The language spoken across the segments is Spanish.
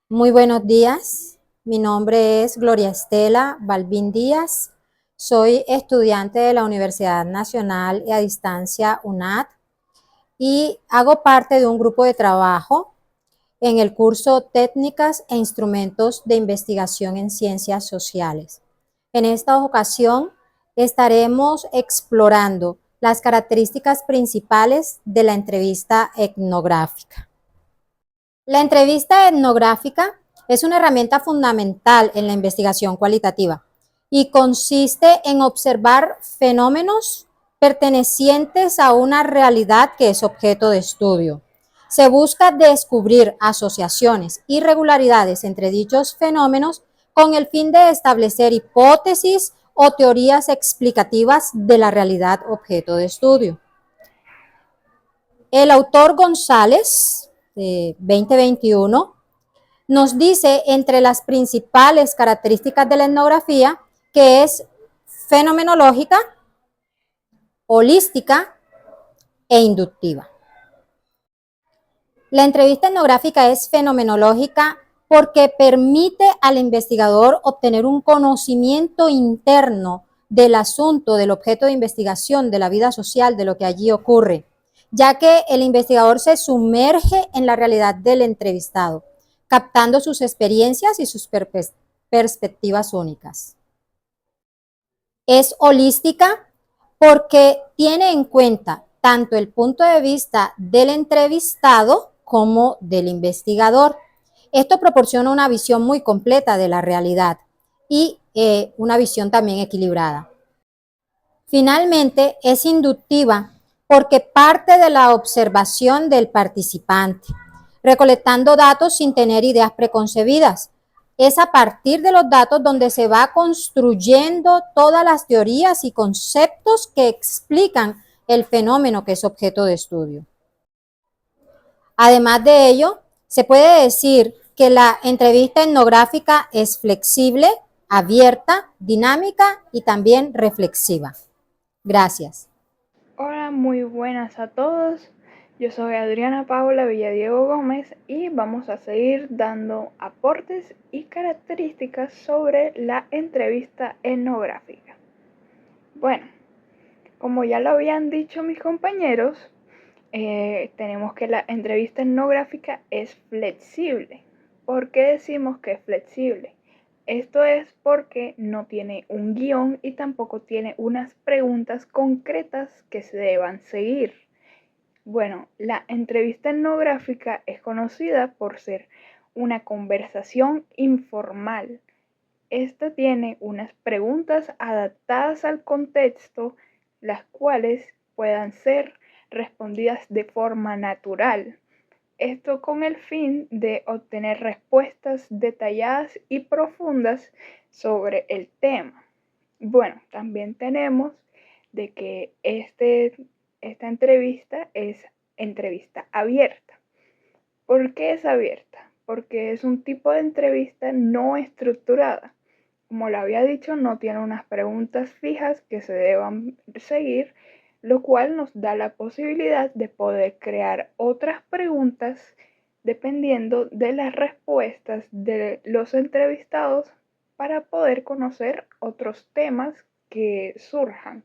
Muy buenos días, mi nombre es Gloria Estela Balbín Díaz, soy estudiante de la Universidad Nacional y a Distancia UNAD y hago parte de un grupo de trabajo en el curso Técnicas e Instrumentos de Investigación en Ciencias Sociales. En esta ocasión estaremos explorando las características principales de la entrevista etnográfica. La entrevista etnográfica es una herramienta fundamental en la investigación cualitativa y consiste en observar fenómenos pertenecientes a una realidad que es objeto de estudio. Se busca descubrir asociaciones y regularidades entre dichos fenómenos con el fin de establecer hipótesis o teorías explicativas de la realidad objeto de estudio. El autor González, de 2021, nos dice entre las principales características de la etnografía que es fenomenológica, holística e inductiva. La entrevista etnográfica es fenomenológica porque permite al investigador obtener un conocimiento interno del asunto, del objeto de investigación, de la vida social, de lo que allí ocurre, ya que el investigador se sumerge en la realidad del entrevistado, captando sus experiencias y sus perspectivas únicas. Es holística porque tiene en cuenta tanto el punto de vista del entrevistado como del investigador. Esto proporciona una visión muy completa de la realidad y una visión también equilibrada. Finalmente, es inductiva porque parte de la observación del participante, recolectando datos sin tener ideas preconcebidas. Es a partir de los datos donde se va construyendo todas las teorías y conceptos que explican el fenómeno que es objeto de estudio. Además de ello, se puede decir que la entrevista etnográfica es flexible, abierta, dinámica y también reflexiva. Gracias. Hola, muy buenas a todos. Yo soy Adriana Paula Villadiego Gómez y vamos a seguir dando aportes y características sobre la entrevista etnográfica. Bueno, como ya lo habían dicho mis compañeros, tenemos que la entrevista etnográfica es flexible. ¿Por qué decimos que es flexible? Esto es porque no tiene un guión y tampoco tiene unas preguntas concretas que se deban seguir. Bueno, la entrevista etnográfica es conocida por ser una conversación informal. Esta tiene unas preguntas adaptadas al contexto, las cuales puedan ser respondidas de forma natural. Esto con el fin de obtener respuestas detalladas y profundas sobre el tema. Bueno, también tenemos de que esta entrevista es entrevista abierta. ¿Por qué es abierta? Porque es un tipo de entrevista no estructurada. Como lo había dicho, no tiene unas preguntas fijas que se deban seguir, lo cual nos da la posibilidad de poder crear otras preguntas dependiendo de las respuestas de los entrevistados para poder conocer otros temas que surjan.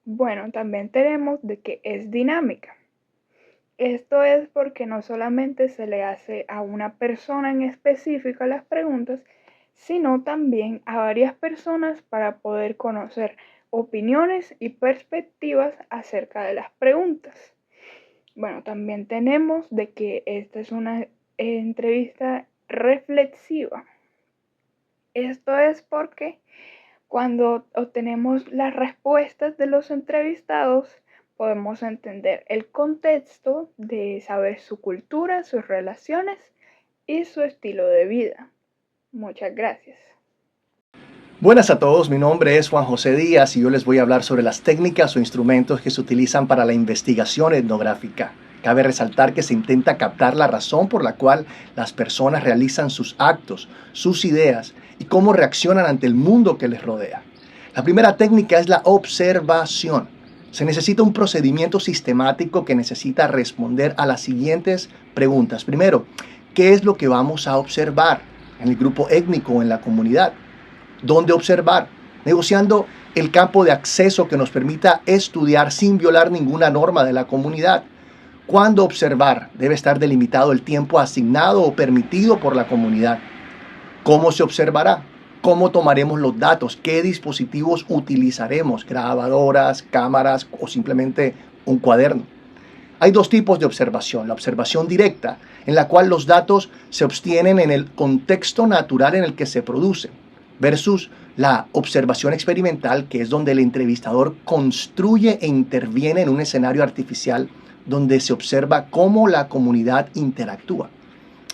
Bueno, también tenemos de que es dinámica. Esto es porque no solamente se le hace a una persona en específico las preguntas, sino también a varias personas para poder conocer opiniones y perspectivas acerca de las preguntas. Bueno, también tenemos de que esta es una entrevista reflexiva. Esto es porque cuando obtenemos las respuestas de los entrevistados, podemos entender el contexto de saber su cultura, sus relaciones y su estilo de vida. Muchas gracias. Buenas a todos, mi nombre es Juan José Díaz y yo les voy a hablar sobre las técnicas o instrumentos que se utilizan para la investigación etnográfica. Cabe resaltar que se intenta captar la razón por la cual las personas realizan sus actos, sus ideas y cómo reaccionan ante el mundo que les rodea. La primera técnica es la observación. Se necesita un procedimiento sistemático que necesita responder a las siguientes preguntas. Primero, ¿Qué es lo que vamos a observar en el grupo étnico o en la comunidad? ¿Dónde observar? Negociando el campo de acceso que nos permita estudiar sin violar ninguna norma de la comunidad. ¿Cuándo observar? Debe estar delimitado el tiempo asignado o permitido por la comunidad. ¿Cómo se observará? ¿Cómo tomaremos los datos? ¿Qué dispositivos utilizaremos? ¿Grabadoras, cámaras o simplemente un cuaderno? Hay dos tipos de observación. La observación directa, en la cual los datos se obtienen en el contexto natural en el que se producen, versus la observación experimental, que es donde el entrevistador construye e interviene en un escenario artificial donde se observa cómo la comunidad interactúa.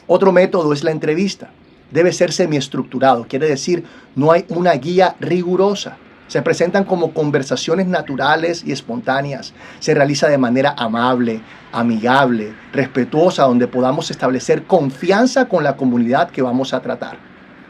Otro método es la entrevista. Debe ser semiestructurado, quiere decir, no hay una guía rigurosa. Se presentan como conversaciones naturales y espontáneas. Se realiza de manera amable, amigable, respetuosa, donde podamos establecer confianza con la comunidad que vamos a tratar.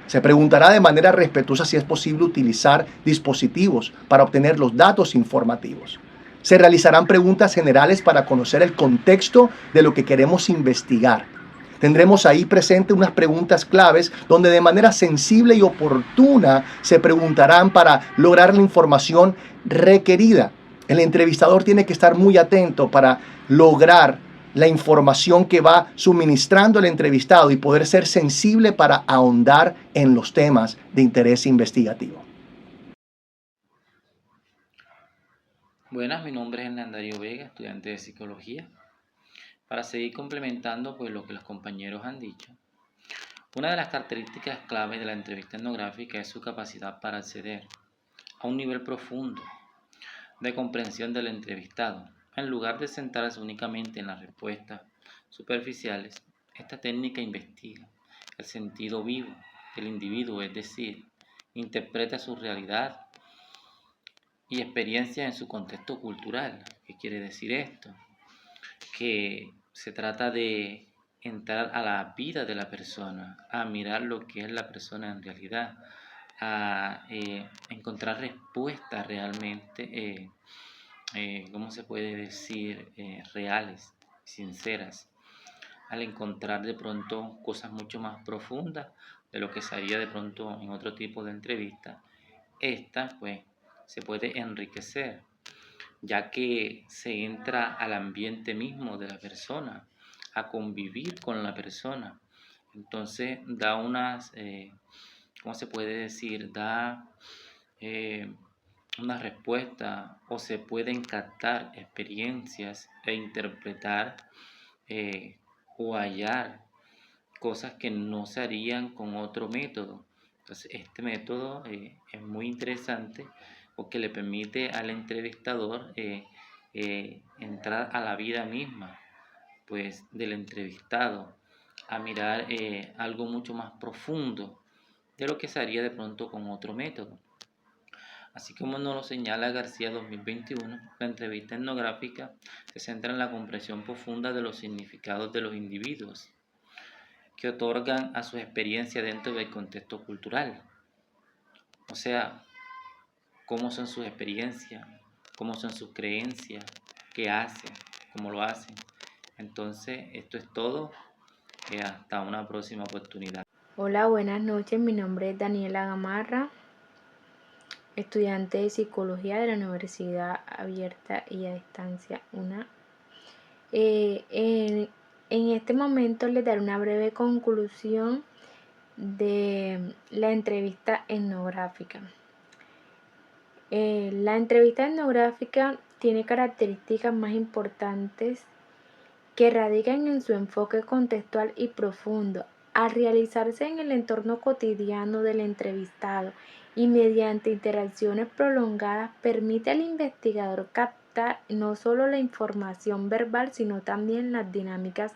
Se preguntará de manera respetuosa si es posible utilizar dispositivos para obtener los datos informativos. Se realizarán preguntas generales para conocer el contexto de lo que queremos investigar. Tendremos ahí presente unas preguntas claves donde de manera sensible y oportuna se preguntarán para lograr la información requerida. El entrevistador tiene que estar muy atento para lograr la información que va suministrando el entrevistado y poder ser sensible para ahondar en los temas de interés investigativo. Buenas, mi nombre es Hernandario Vega, estudiante de psicología. Para seguir complementando pues lo que los compañeros han dicho, una de las características claves de la entrevista etnográfica es su capacidad para acceder a un nivel profundo de comprensión del entrevistado. En lugar de centrarse únicamente en las respuestas superficiales, esta técnica investiga el sentido vivo del individuo, es decir, interpreta su realidad y experiencia en su contexto cultural. ¿Qué quiere decir esto? Que se trata de entrar a la vida de la persona, a mirar lo que es la persona en realidad, a encontrar respuestas realmente, ¿cómo se puede decir? Reales, sinceras, al encontrar de pronto cosas mucho más profundas de lo que se haría de pronto en otro tipo de entrevista. Esta pues se puede enriquecer, ya que se entra al ambiente mismo de la persona, a convivir con la persona. Entonces da unas, ¿cómo se puede decir? Da una respuesta, o se pueden captar experiencias e interpretar o hallar cosas que no se harían con otro método. Entonces este método es muy interesante porque le permite al entrevistador entrar a la vida misma pues del entrevistado, a mirar algo mucho más profundo de lo que se haría de pronto con otro método. Así como nos lo señala García 2021, la entrevista etnográfica se centra en la comprensión profunda de los significados de los individuos que otorgan a su experiencia dentro del contexto cultural. O sea, cómo son sus experiencias, cómo son sus creencias, qué hacen, cómo lo hacen. Entonces, esto es todo. Hasta una próxima oportunidad. Hola, buenas noches. Mi nombre es Daniela Gamarra, estudiante de psicología de la Universidad Abierta y a Distancia UNA. En este momento les daré una breve conclusión de la entrevista etnográfica. La entrevista etnográfica tiene características más importantes que radican en su enfoque contextual y profundo, al realizarse en el entorno cotidiano del entrevistado y mediante interacciones prolongadas, permite al investigador captar no solo la información verbal, sino también las dinámicas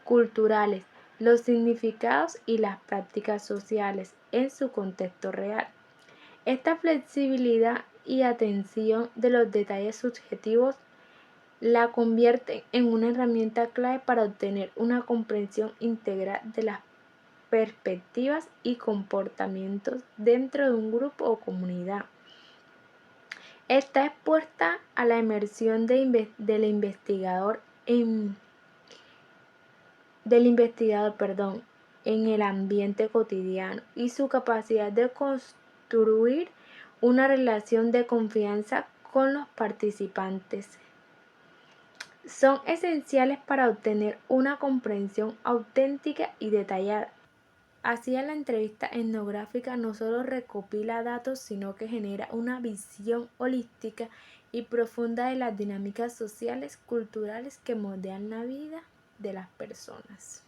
culturales, los significados y las prácticas sociales en su contexto real. Esta flexibilidad y atención de los detalles subjetivos la convierte en una herramienta clave para obtener una comprensión integral de las perspectivas y comportamientos dentro de un grupo o comunidad. Está expuesta a la inmersión del investigador del investigador, en el ambiente cotidiano y su capacidad de construir una relación de confianza con los participantes. Son esenciales para obtener una comprensión auténtica y detallada. Así, la entrevista etnográfica no solo recopila datos, sino que genera una visión holística y profunda de las dinámicas sociales, culturales que moldean la vida de las personas.